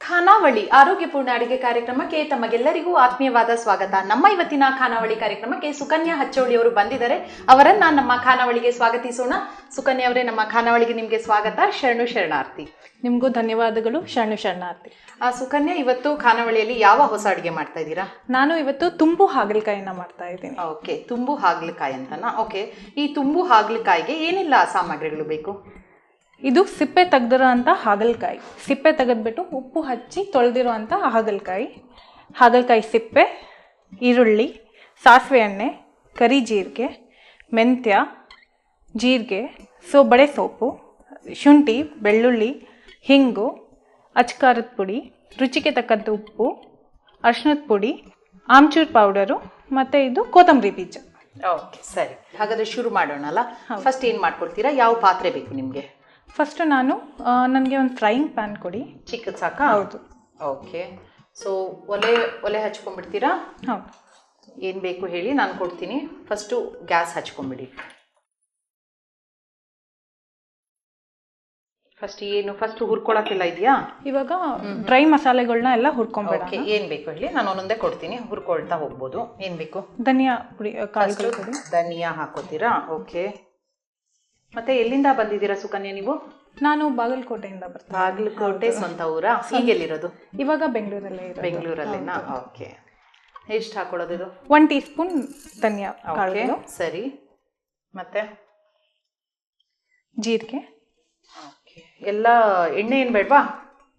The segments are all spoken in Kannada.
ಖಾನಾವಳಿ ಆರೋಗ್ಯಪೂರ್ಣ ಅಡಿಗೆ ಕಾರ್ಯಕ್ರಮಕ್ಕೆ ತಮಗೆಲ್ಲರಿಗೂ ಆತ್ಮೀಯವಾದ ಸ್ವಾಗತ. ನಮ್ಮ ಇವತ್ತಿನ ಖಾನಾವಳಿ ಕಾರ್ಯಕ್ರಮಕ್ಕೆ ಸುಕನ್ಯಾ ಹಚ್ಚೋಳಿ ಅವರು ಬಂದಿದ್ದಾರೆ. ಅವರನ್ನ ನಮ್ಮ ಖಾನಾವಳಿಗೆ ಸ್ವಾಗತಿಸೋಣ. ಸುಕನ್ಯಾ ಅವರೇ, ನಮ್ಮ ಖಾನಾವಳಿಗೆ ನಿಮ್ಗೆ ಸ್ವಾಗತ. ಶರಣು ಶರಣಾರ್ಥಿ. ನಿಮಗೂ ಧನ್ಯವಾದಗಳು. ಶರಣು ಶರಣಾರ್ಥಿ. ಸುಕನ್ಯಾ, ಇವತ್ತು ಖಾನಾವಳಿಯಲ್ಲಿ ಯಾವ ಹೊಸ ಅಡಿಗೆ ಮಾಡ್ತಾ ಇದ್ದೀರಾ? ನಾನು ಇವತ್ತು ತುಂಬು ಹಾಗಲಕಾಯಿನ ಮಾಡ್ತಾ ಇದ್ದೀನಿ. ಓಕೆ, ತುಂಬು ಹಾಗಲಕಾಯಿ ಅಂತನಾ? ಓಕೆ, ಈ ತುಂಬು ಹಾಗಲಕಾಯಿಗೆ ಏನೆಲ್ಲ ಸಾಮಗ್ರಿಗಳು ಬೇಕು? ಇದು ಸಿಪ್ಪೆ ತೆಗೆದಿರೋ ಅಂಥ ಹಾಗಲಕಾಯಿ. ಸಿಪ್ಪೆ ತೆಗೆದ್ಬಿಟ್ಟು ಉಪ್ಪು ಹಚ್ಚಿ ತೊಳೆದಿರೋ ಅಂಥ ಹಾಗಲಕಾಯಿ ಸಿಪ್ಪೆ, ಈರುಳ್ಳಿ, ಸಾಸಿವೆ ಎಣ್ಣೆ, ಕರಿ ಜೀರಿಗೆ, ಮೆಂತ್ಯ, ಜೀರಿಗೆ, ಬಡೆ ಸೊಪ್ಪು, ಶುಂಠಿ, ಬೆಳ್ಳುಳ್ಳಿ, ಹಿಂಗು, ಅಚ್ಕಾರದ ಪುಡಿ, ರುಚಿಗೆ ತಕ್ಕಂಥ ಉಪ್ಪು, ಅರಿಶಿಣದ ಪುಡಿ, ಆಮ್ಚೂರ್ ಪೌಡರು ಮತ್ತು ಇದು ಕೊತ್ತಂಬರಿ ಬೀಜ. ಓಕೆ, ಸರಿ. ಹಾಗಾದರೆ ಶುರು ಮಾಡೋಣಲ್ಲ. ಫಸ್ಟ್ ಏನು ಮಾಡ್ಕೊಳ್ತೀರಾ? ಯಾವ ಪಾತ್ರೆ ಬೇಕು ನಿಮಗೆ? ಫಸ್ಟು ನನಗೆ ಒಂದು ಫ್ರೈಯಿಂಗ್ ಪ್ಯಾನ್ ಕೊಡಿ. ಚಿಕ್ಕದು ಸಾಕಾ? ಹೌದು. ಓಕೆ, ಸೊ ಒಲೆ ಹಚ್ಕೊಂಡ್ಬಿಡ್ತೀರಾ? ಹೌದು. ಏನು ಬೇಕು ಹೇಳಿ, ನಾನು ಕೊಡ್ತೀನಿ. ಫಸ್ಟು ಗ್ಯಾಸ್ ಹಚ್ಕೊಂಡ್ಬಿಡಿ. ಫಸ್ಟ್ ಹುರ್ಕೊಳಕ್ಕೆಲ್ಲ ಇದೆಯಾ? ಇವಾಗ ಡ್ರೈ ಮಸಾಲೆಗಳನ್ನ ಎಲ್ಲ ಹುರ್ಕೊಂಡ್ಬೇಡ. ಓಕೆ, ಏನು ಬೇಕು ಹೇಳಿ, ನಾನು ಒಂದೊಂದೇ ಕೊಡ್ತೀನಿ, ಹುರ್ಕೊಳ್ತಾ ಹೋಗ್ಬೋದು. ಏನು ಬೇಕು? ಧನಿಯಾ ಪುಡಿ, ಕಾಳು ಪುಡಿ. ಧನಿಯಾ ಹಾಕೋತೀರಾ? ಓಕೆ. ಮತ್ತೆ ಎಲ್ಲಿಂದ ಬಂದಿದ್ದೀರಾ ಸುಕನ್ಯಾ ನೀವು? ನಾನು ಬಾಗಲಕೋಟೆಯಿಂದ ಬರ್ತೀನಿ. ಬಾಗಲಕೋಟೆ ಸ್ವಂತ ಊರಾ? ಈಗೆಲ್ಲಿರೋದು? ಇವಾಗ ಬೆಂಗಳೂರಲ್ಲೇ ಇರೋದು. ಬೆಂಗಳೂರಲ್ಲೇನಾ? ಓಕೆ. ಎಷ್ಟು ಹಾಕೊಳ್ಳೋದು ಇದು? 1 ಟೀ ಸ್ಪೂನ್ ಧನಿಯಾ ಕಾಳು. ಸರಿ. ಮತ್ತೆ ಜೀರಿಗೆ. ಓಕೆ. ಎಲ್ಲ ಎಣ್ಣೆ ಏನು ಬೇಡವಾ?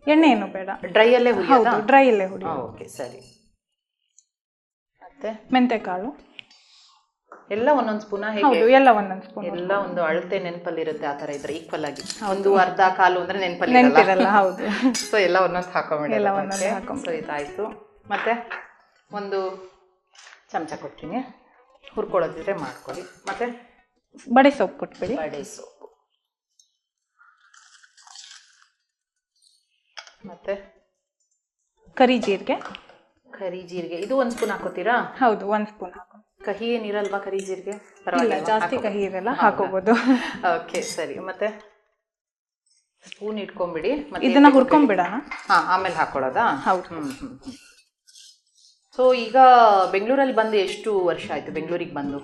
ಎಣ್ಣೆ ಏನು ಬೇಡ, ಡ್ರೈಯಲ್ಲೇ ಹುರಿಯೋದಾ? ಡ್ರೈಯಲ್ಲೇ ಹುರಿ. ಓಕೆ, ಸರಿ. ಮತ್ತೆ ಮೆಂತೆಕಾಳು ಎಲ್ಲ ಒಂದೊಂದು ಸ್ಪೂನ್? ಹೌದು, ಎಲ್ಲ ಒಂದೊಂದು ಸ್ಪೂನ್. ಎಲ್ಲ ಒಂದು ಅಳತೆ ನೆನಪಲ್ಲಿರುತ್ತೆ. ಆ ಥರ ಇದ್ರೆ ಈಕ್ವಲ್ ಆಗಿ ಒಂದು ಅರ್ಧ ಕಾಲು ಅಂದ್ರೆ ನೆನಪಲ್ಲಿರಲ್ಲ. ಹೌದು. ಸೊ ಎಲ್ಲ ಒಂದೊಂದು ಹಾಕೊಂಡ್ಬಿಡಿ. ಎಲ್ಲ ಒಂದೊಂದು ಹಾಕೊಂಡ್. ಸೊ ಇದಾಯ್ತು. ಮತ್ತೆ ಒಂದು ಚಮಚ ಕೊಡ್ತೀನಿ, ಹುರ್ಕೊಳ್ಳೋದಿದ್ರೆ ಮಾಡ್ಕೊಳ್ಳಿ. ಮತ್ತೆ ಬಡೆ ಸೊಪ್ಪು ಕೊಟ್ಬಿಡಿ. ಬಡೆ ಸೊಪ್ಪು. ಮತ್ತೆ ಕರಿ ಜೀರಿಗೆ. ಕರಿ ಜೀರಿಗೆ ಇದು 1 ಸ್ಪೂನ್ ಹಾಕೋತೀರಾ? ಹೌದು, 1 ಸ್ಪೂನ್ ಹಾಕೋ. ಕಹಿ ಏನಿರಲ್ವಾ ಕರಿ ಜೀರಿಗೆ? ಇಲ್ಲ, ಜಾಸ್ತಿ ಕಹಿ ಇರಲ್ಲ, ಹಾಕೋಬಹುದು. ಓಕೆ, ಸರಿ. ಮತ್ತೆ ಸ್ಪೂನ್ ಇಟ್ಕೊಂಡ್ಬಿಡಿ. ಇದನ್ನ ಹುರ್ಕೊಂಡ್ಬಿಡೋಣ. ಆಮೇಲೆ ಹಾಕೊಳ್ಳೋದಾ? ಹೌದು. ಸೊ ಈಗ ಬೆಂಗಳೂರಲ್ಲಿ ಬಂದು ಎಷ್ಟು ವರ್ಷ ಆಯ್ತು? ಬೆಂಗಳೂರಿಗೆ ಬಂದು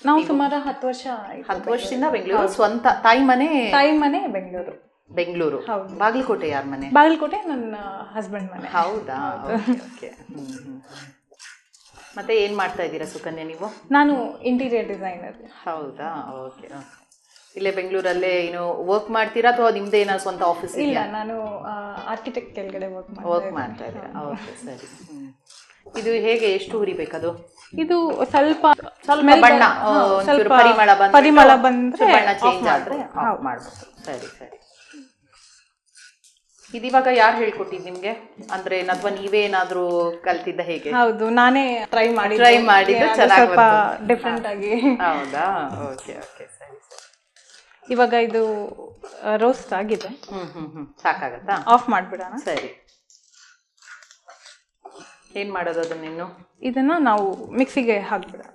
ನಾವು ಸುಮಾರು 10 ವರ್ಷ. 10 ವರ್ಷದಿಂದ ಬೆಂಗಳೂರು. ಸ್ವಂತ ತಾಯಿ ಮನೆ ಬೆಂಗಳೂರು. ಬೆಂಗಳೂರು. ಬಾಗಲಕೋಟೆ ಯಾರ ಮನೆ? ಬಾಗಲಕೋಟೆ ನನ್ನ ಹಸ್ಬೆಂಡ್ ಮನೆ. ಹೌದಾ? ಓಕೆ. ಮತ್ತೆ ಏನ್ ಮಾಡ್ತಾ ಇದ್ದೀರಾ ಸುಕನ್ಯಾ ನೀವು? ನಾನು ಇಂಟೀರಿಯರ್ ಡಿಸೈನರ್. ಹೌದಾ? ಓಕೆ. ಇಲ್ಲೇ ಬೆಂಗಳೂರಲ್ಲೇ ಏನು ವರ್ಕ್ ಮಾಡ್ತೀರಾ ಅಥವಾ ನಿಮ್ದೇ ಏನೋ ಸ್ವಂತ ಆಫೀಸ್? ಇಲ್ಲ, ನಾನು ಆರ್ಕಿಟೆಕ್ಟ್ ಕೆಳಗಡೆ ವರ್ಕ್ ಮಾಡ್ತಾ ಇದ್ದೀನಿ. ಓಕೆ, ಸರಿ. ಇದು ಹೇಗೆ, ಎಷ್ಟು ಹುರಿಬೇಕದು? ಇದು ಸ್ವಲ್ಪ ಬಣ್ಣ, ಪರಿಮಳ ಬಂದ್ರೆ ಬಣ್ಣ ಚೇಂಜ್ ಆದ್ರೆ ಮಾಡ್ಬೋದು. ಸರಿ ಸರಿ. ಇದಿವಾಗ ಯಾರು ಹೇಳ್ಕೊಟ್ಟಿದ್ದು ನಿಮ್ಗೆ? ಅಂದ್ರೆ ಅಥವಾ ನೀವೇ ಏನಾದ್ರೂ ಕಲ್ತಿದ್ದ ಹೇಗೆ? ಹೌದು, ನಾನೇ ಟ್ರೈ ಮಾಡಿದ್ದು ಚೆನ್ನಾಗಿ, ಡಿಫ್ರೆಂಟ್ ಆಗಿ. ಹೌದಾ? ಓಕೆ ಓಕೆ, ಸರಿ ಸರಿ. ಇವಾಗ ಇದು ರೋಸ್ಟ್ ಆಗಿದೆ. ಸಾಕಾಗತ್ತಾ? ಆಫ್ ಮಾಡ್ಬಿಡೋಣ. ಸರಿ. ಏನ್ ಮಾಡೋದು ಅದನ್ನೇನು? ಇದನ್ನ ನಾವು ಮಿಕ್ಸಿಗೆ ಹಾಕ್ಬಿಡೋಣ.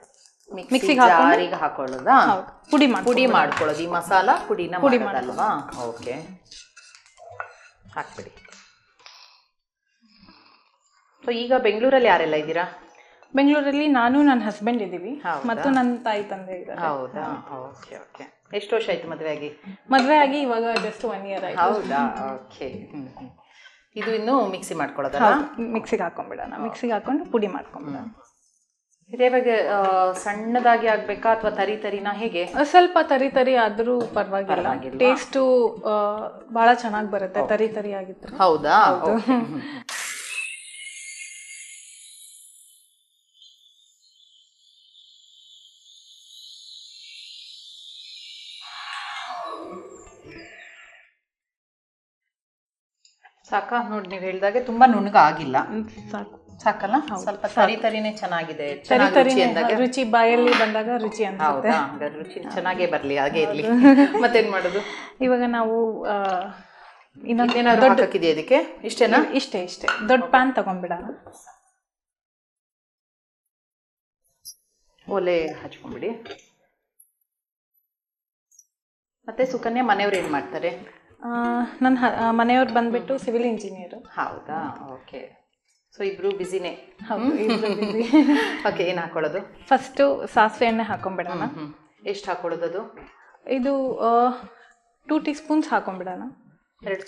ಮಿಕ್ಸಿಗೆ ಹಾಕೊಳ್ಳೋದಾ? ಪುಡಿ ಮಾಡ್ಕೊಳ್ಳೋದು. ಈ ಮಸಾಲ ಪುಡಿ ಮಾಡೋದಲ್ವಾ? ಓಕೆ, ಹಾಕ್ಬಿಡಿ. ಸೊ ಈಗ ಬೆಂಗಳೂರಲ್ಲಿ ಯಾರೆಲ್ಲ ಇದ್ದೀರಾ? ಬೆಂಗಳೂರಲ್ಲಿ ನಾನು, ನನ್ನ ಹಸ್ಬೆಂಡ್ ಇದ್ದೀವಿ, ಮತ್ತು ನನ್ನ ತಾಯಿ ತಂದೆ ಇದ್ದಾರೆ. ಹೌದಾ? Okay okay. ಎಷ್ಟು ವರ್ಷ ಆಯ್ತು ಮದುವೆ ಆಗಿ? ಮದುವೆ ಆಗಿ ಇವಾಗ ಜಸ್ಟ್ 1 ಇಯರ್ ಆಯ್ತು. ಹೌದಾ? ಓಕೆ. ಇದು ಇನ್ನು ಮಿಕ್ಸಿ ಮಾಡ್ಕೊಳ್ಳೋದಲ್ಲ? ಮಿಕ್ಸಿಗೆ ಹಾಕೊಂಡ್ಬಿಡೋಣ. ಮಿಕ್ಸಿಗೆ ಹಾಕೊಂಡು ಪುಡಿ ಮಾಡ್ಕೊಂಡ್ಬಿಡೋಣ. ಇವಾಗ ಸಣ್ಣದಾಗಿ ಆಗ್ಬೇಕಾ ಅಥವಾ ತರಿನಾ ಹೇಗೆ? ಸ್ವಲ್ಪ ತರಿ ಆದ್ರೂ ಪರವಾಗಿಲ್ಲ. ಟೇಸ್ಟು ಬಹಳ ಚೆನ್ನಾಗಿ ಬರುತ್ತೆ ತರಿ ಆಗಿದ್ರೆ. ಹೌದಾ? ಸಾಕಾ? ನೋಡಿ, ನೀವು ಹೇಳಿದಾಗೆ ತುಂಬಾ ನುಣ್ಣಗ ಆಗಿಲ್ಲ. ಸಾಕಲ್ಲ? ಸ್ವಲ್ಪ ತರಿನೇ ಚೆನ್ನಾಗಿದೆ. ರುಚಿ ಬಾಯಲ್ಲಿ ಬಂದಾಗ ರುಚಿ ಅನ್ಸುತ್ತೆ. ಹೌದಾ? ರುಚಿ ಚೆನ್ನಾಗೇ ಬರ್ಲಿ, ಹಾಗೆ ಇರ್ಲಿ. ಮತ್ತೇನ್ ಮಾಡೋದು? ಇವಾಗ ನಾವು ಇನ್ನೊಂದೇನಾದ್ರು ಹಾಕಿದೆಯಾ ಇದಕ್ಕೆ? ಇಷ್ಟೇನಾ? ಇಷ್ಟೇ. ದೊಡ್ಡ ಪ್ಯಾನ್ ತಗೊಂಡ್ಬಿಡೋಣ. ಒಲೆ ಹಚ್ಕೊಂಡ್ಬಿಡಿ. ಮತ್ತೆ ಸುಕನ್ಯಾ, ಮನೆಯವ್ರು ಏನ್ ಮಾಡ್ತಾರೆ? ನನ್ನ ಮನೆಯವ್ರು ಬಂದ್ಬಿಟ್ಟು ಸಿವಿಲ್ ಇಂಜಿನಿಯರ್. ಹೌದಾ, ಓಕೆ. ಸೊ ಇಬ್ರು ಬಿಸಿನೇ. ಹೌದು, ಇಬ್ರು busy. ಓಕೆ, ಏನು ಹಾಕೊಳ್ಳೋದು? ಫಸ್ಟು ಸಾಸಿವೆ ಎಣ್ಣೆ ಹಾಕೊಂಡ್ಬಿಡೋಣ. ಎಷ್ಟು ಹಾಕೊಳ್ಳೋದು ಅದು? ಇದು 2 ಟೀ ಸ್ಪೂನ್ಸ್ ಹಾಕೊಂಡ್ಬಿಡೋಣ. 2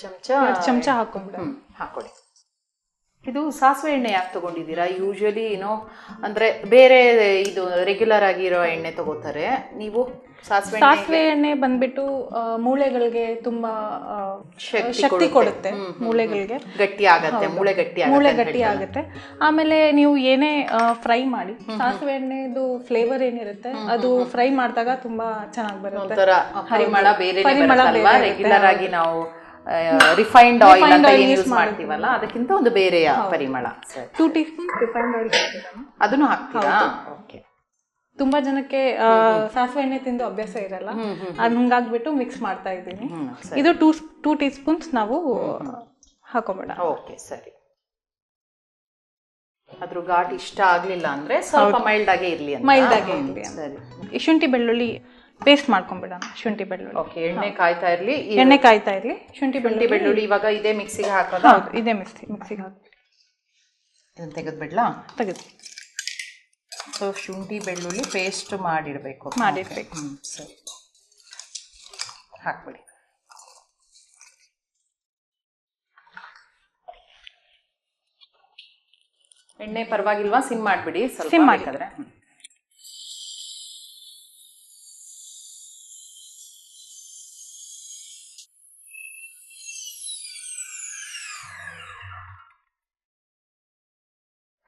ಚಮಚ ಹಾಕೊಂಡ್ಬಿಡೋಣ. ಹಾಕೊಳ್ಳಿ. ಇದು ಸಾಸಿವೆ ಎಣ್ಣೆ ಯಾಕೆ ತಗೊಂಡಿದ್ದೀರಾ? ಯೂಶಲಿ ಅಂದ್ರೆ ಬೇರೆ ಇದು ರೆಗ್ಯುಲರ್ ಆಗಿರೋ ಎಣ್ಣೆ ತಗೋತಾರೆ, ನೀವು ಸಾಸಿವೆ ಎಣ್ಣೆ ಬಂದ್ಬಿಟ್ಟು ಮೂಳೆಗಳಿಗೆ ತುಂಬಾ ಶಕ್ತಿ ಕೊಡುತ್ತೆ. ಮೂಳೆಗಳಿಗೆ ಗಟ್ಟಿ ಆಗತ್ತೆ, ಮೂಳೆ ಗಟ್ಟಿ ಆಗುತ್ತೆ. ಆಮೇಲೆ ನೀವು ಏನೇ ಫ್ರೈ ಮಾಡಿ, ಸಾಸಿವೆ ಎಣ್ಣೆದು ಫ್ಲೇವರ್ ಏನಿರುತ್ತೆ ಅದು ಫ್ರೈ ಮಾಡಿದಾಗ ತುಂಬಾ ಚೆನ್ನಾಗಿ ಬರುತ್ತೆ. ಪರಿಮಳ ಬೇರೆ ರೆಗ್ಯುಲರ್ ಆಗಿ ನಾವು ರಿಫೈನ್ಡ್ ಆಯಿಲ್ ಅಂತ ಯೂಸ್ ಮಾಡ್ತೀವಲ್ಲ, ಅದಕ್ಕಿಂತ ಒಂದು ಬೇರೆಯ ಪರಿಮಳ. 2 ಟೀ ಸ್ಪೂನ್ ರಿಫೈನ್ಡ್ ಆಯಿಲ್ ಅದನ್ನು ಹಾಕ್ತೀರಾ? ಓಕೆ. ತುಂಬಾ ಜನಕ್ಕೆ ಸಾಸಿವೆ ಎಣ್ಣೆ ತಿಂದು ಅಭ್ಯಾಸ ಇರಲ್ಲ, ಹಂಗಾಗ್ಬಿಟ್ಟು ಮಿಕ್ಸ್ ಮಾಡ್ತಾ ಇದ್ದೀನಿ. ಇದು 2 ಟೀ ಸ್ಪೂನ್ಸ್ ನಾವು ಹಾಕೊಂಬೇಡ. ಓಕೆ, ಸರಿ. ಅದ್ರ ಘಾಟ್ ಇಷ್ಟ ಆಗ್ಲಿಲ್ಲ ಅಂದ್ರೆ ಸ್ವಲ್ಪ ಮೈಲ್ಡ್ ಆಗೇ ಇರ್ಲಿ. ಸರಿ. ಶುಂಠಿ ಬೆಳ್ಳುಳ್ಳಿ ಪೇಸ್ಟ್ ಮಾಡ್ಕೊಂಡ್ಬಿಡೋಣ. ಶುಂಠಿ ಬೆಳ್ಳುಳ್ಳಿ. ಓಕೆ, ಎಣ್ಣೆ ಕಾಯ್ತಾ ಇರ್ಲಿ. ಶುಂಠಿ ಬೆಳ್ಳುಳ್ಳಿ ಇವಾಗ ಇದೇ ಮಿಕ್ಸಿಗೆ ಹಾಕೋದು? ಹೌದು, ಇದೇ ಮಿಕ್ಸಿಗೆ ಹಾಕಿ. ಇದನ್ನ ತೆಗೆದ್ಬಿಡ್ಲಾ? ತೆಗೆದು. ಸೊ ಶುಂಠಿ ಬೆಳ್ಳುಳ್ಳಿ ಪೇಸ್ಟ್ ಮಾಡಿರ್ಬೇಕು. ಸರಿ, ಹಾಕ್ಬಿಡಿ. ಎಣ್ಣೆ ಪರವಾಗಿಲ್ವಾ? ಸಿಮ್ ಮಾಡ್ಬಿಡಿ, ಸಿಮ್ ಮಾಡಿದ್ರೆ.